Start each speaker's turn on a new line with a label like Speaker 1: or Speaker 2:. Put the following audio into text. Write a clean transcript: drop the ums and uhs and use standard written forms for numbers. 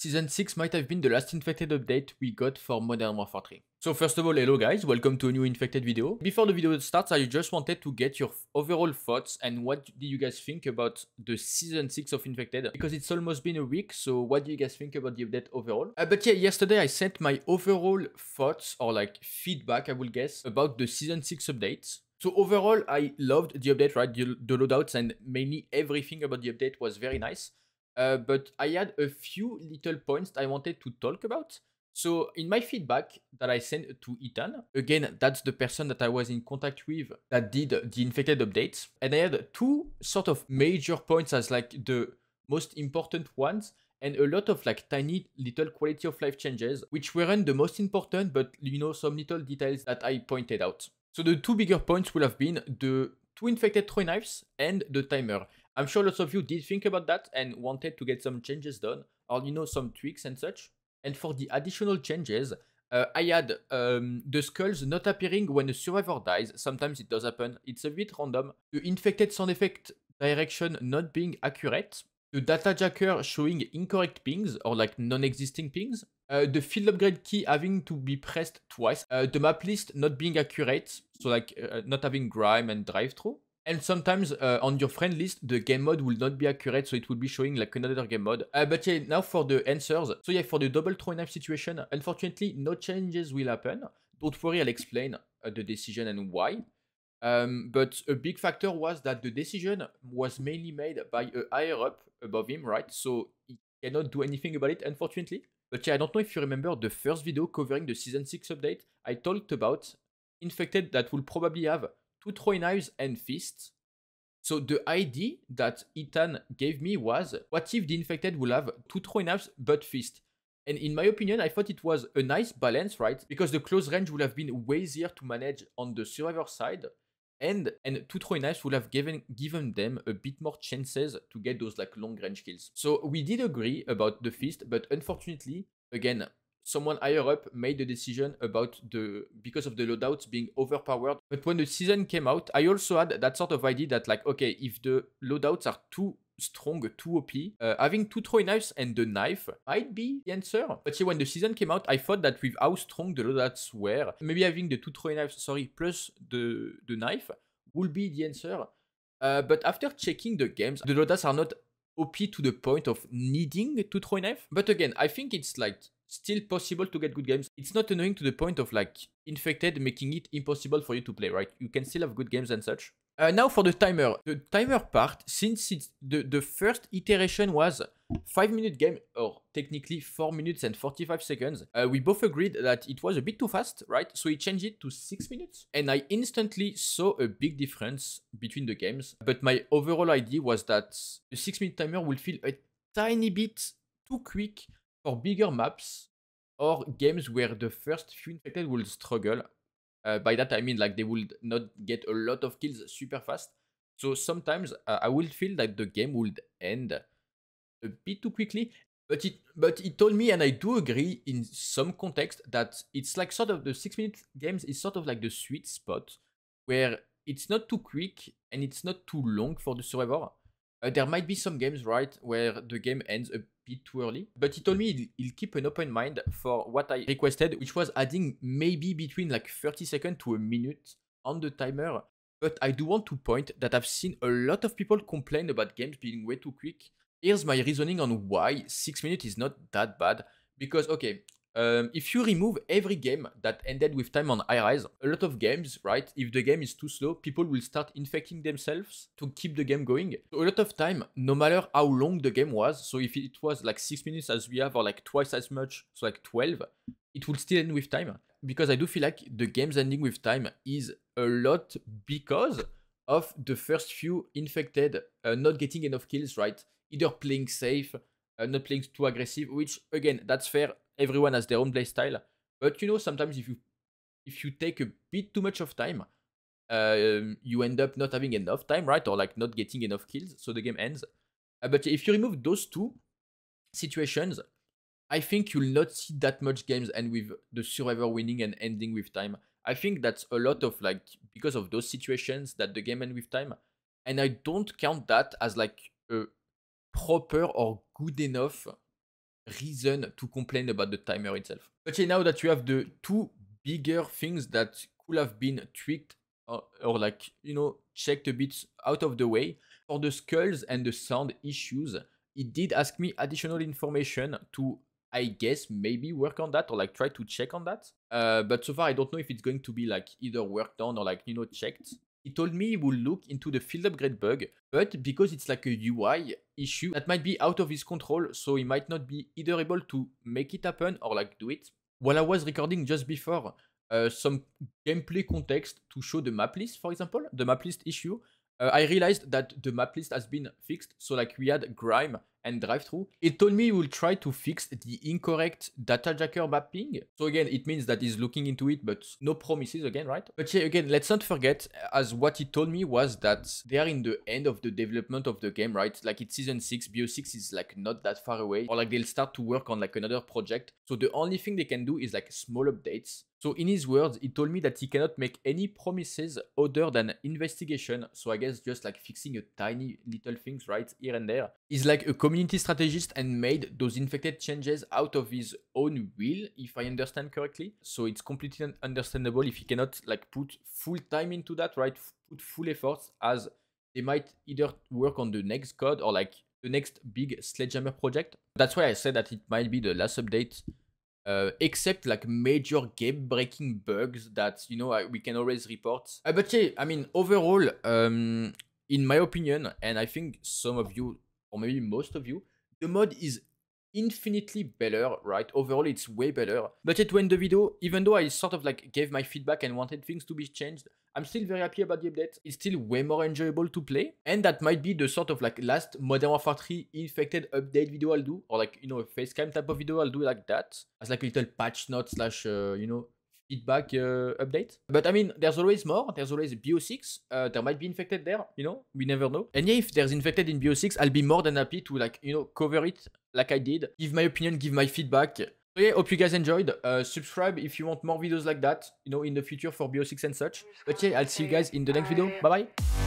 Speaker 1: Season 6 might have been the last infected update we got for Modern Warfare 3. So first of all, hello guys, welcome to a new infected video. Before the video starts, I just wanted to get your overall thoughts and what do you guys think about the Season 6 of Infected, because it's almost been a week, so what do you guys think about the update overall? But yeah, yesterday I sent my overall thoughts, or like feedback I will guess, about the Season 6 update. So overall, I loved the update, right? The loadouts and mainly everything about the update was very nice. But I had a few little points I wanted to talk about. So in my feedback that I sent to Ethan, again, that's the person that I was in contact with that did the infected updates. And I had two sort of major points as like the most important ones, and a lot of like tiny little quality of life changes, which weren't the most important, but you know, some little details that I pointed out. So the two bigger points will have been the two infected throwing knives and the timer. I'm sure lots of you did think about that and wanted to get some changes done, or you know, some tweaks and such. And for the additional changes, I had the skulls not appearing when a survivor dies. Sometimes it does happen. It's a bit random. The infected sound effect direction not being accurate. The data jacker showing incorrect pings or like non-existing pings. The field upgrade key having to be pressed twice. The map list not being accurate, so like not having grime and drive-through. And sometimes on your friend list, the game mode will not be accurate, so it will be showing like another game mode. But yeah, now for the answers. So yeah, for the double throwing knife situation, unfortunately, no changes will happen. Don't worry, I'll explain the decision and why. But a big factor was that the decision was mainly made by a higher up above him, right? So he cannot do anything about it, unfortunately. But yeah, I don't know if you remember the first video covering the Season 6 update. I talked about infected that will probably have two throwing knives and fists. So the idea that Ethan gave me was, what if the infected will have two throwing knives but fist? And in my opinion, I thought it was a nice balance, right? Because the close range would have been way easier to manage on the survivor side, and two throwing knives would have given them a bit more chances to get those like long range kills. So we did agree about the fist, but unfortunately, again, someone higher up made the decision about because of the loadouts being overpowered. But when the season came out, I also had that sort of idea that like, okay, if the loadouts are too strong, too OP, having two throwing knives and the knife might be the answer. But yeah, when the season came out, I thought that with how strong the loadouts were, maybe having the two throwing knives, plus the knife would be the answer. But after checking the games, the loadouts are not OP to the point of needing to throw a knife. But again, I think it's like still possible to get good games. It's not annoying to the point of like infected making it impossible for you to play, right? You can still have good games and such. Now for the timer. The timer part, since it's the first iteration was 5-minute game, or technically 4 minutes and 45 seconds, we both agreed that it was a bit too fast, right? So he changed it to 6 minutes. And I instantly saw a big difference between the games. But my overall idea was that the 6-minute timer will feel a tiny bit too quick for bigger maps or games where the first few infected will struggle. By that I mean like they will not get a lot of kills super fast. So sometimes I will feel that the game would end a bit too quickly. But he told me, and I do agree in some context, that it's like sort of the 6-minute games is sort of like the sweet spot where it's not too quick and it's not too long for the survivor. There might be some games, right, where the game ends a bit too early. But he told me he'll keep an open mind for what I requested, which was adding maybe between like 30 seconds to a minute on the timer. But I do want to point that I've seen a lot of people complain about games being way too quick. Here's my reasoning on why 6 minutes is not that bad. Because, okay, if you remove every game that ended with time on high rise, a lot of games, right, if the game is too slow, people will start infecting themselves to keep the game going. So a lot of time, no matter how long the game was, so if it was like 6 minutes as we have, or like twice as much, so like 12, it will still end with time. Because I do feel like the games ending with time is a lot because of the first few infected not getting enough kills, right? Either playing safe, not playing too aggressive, which again, that's fair. Everyone has their own play style. But you know, sometimes if you take a bit too much of time, you end up not having enough time, right? Or like not getting enough kills, so the game ends. But if you remove those two situations, I think you'll not see that much games end with the survivor winning and ending with time. I think that's a lot of like, because of those situations that the game ends with time. And I don't count that as like a proper or good enough reason to complain about the timer itself. But yeah, now that you have the two bigger things that could have been tweaked or like, you know, checked a bit out of the way, for the skulls and the sound issues, it did ask me additional information to, I guess, maybe work on that or like try to check on that. But so far, I don't know if it's going to be like either worked on or like, you know, checked. He told me he will look into the field upgrade bug, but because it's like a UI issue, that might be out of his control, so he might not be either able to make it happen or like do it. While I was recording just before, some gameplay context to show the map list, for example, the map list issue, I realized that the map list has been fixed. So like we had Grime and drive-through. It told me he will try to fix the incorrect data jacker mapping. So again, it means that he's looking into it, but no promises again, right? But yeah, again, let's not forget, as what he told me was that they are in the end of the development of the game, right? Like it's season 6, BO6 is like not that far away, or like they'll start to work on like another project. So the only thing they can do is like small updates. So in his words, he told me that he cannot make any promises other than investigation. So I guess just like fixing a tiny little things, right, here and there. He's like a community strategist and made those infected changes out of his own will, if I understand correctly. So it's completely understandable if he cannot like put full time into that, right? Put full efforts, as they might either work on the next code or like the next big Sledgehammer project. That's why I said that it might be the last update. Except like major game-breaking bugs that, you know, we can always report. But yeah, I mean, overall, in my opinion, and I think some of you, or maybe most of you, the mod is infinitely better, right? Overall, it's way better. But yet to end the video, even though I sort of like gave my feedback and wanted things to be changed, I'm still very happy about the update. It's still way more enjoyable to play. And that might be the sort of like last Modern Warfare 3 infected update video I'll do. Or like, you know, a facecam type of video I'll do like that. As like a little patch note slash, you know, feedback update. But I mean, there's always more. There's always BO6. There might be infected there, you know, we never know. And yeah, if there's infected in BO6, I'll be more than happy to like, you know, cover it like I did. Give my opinion, give my feedback. So yeah, hope you guys enjoyed. Subscribe if you want more videos like that, you know, in the future for BO6 and such. But yeah, I'll see you guys in the next video. Bye bye.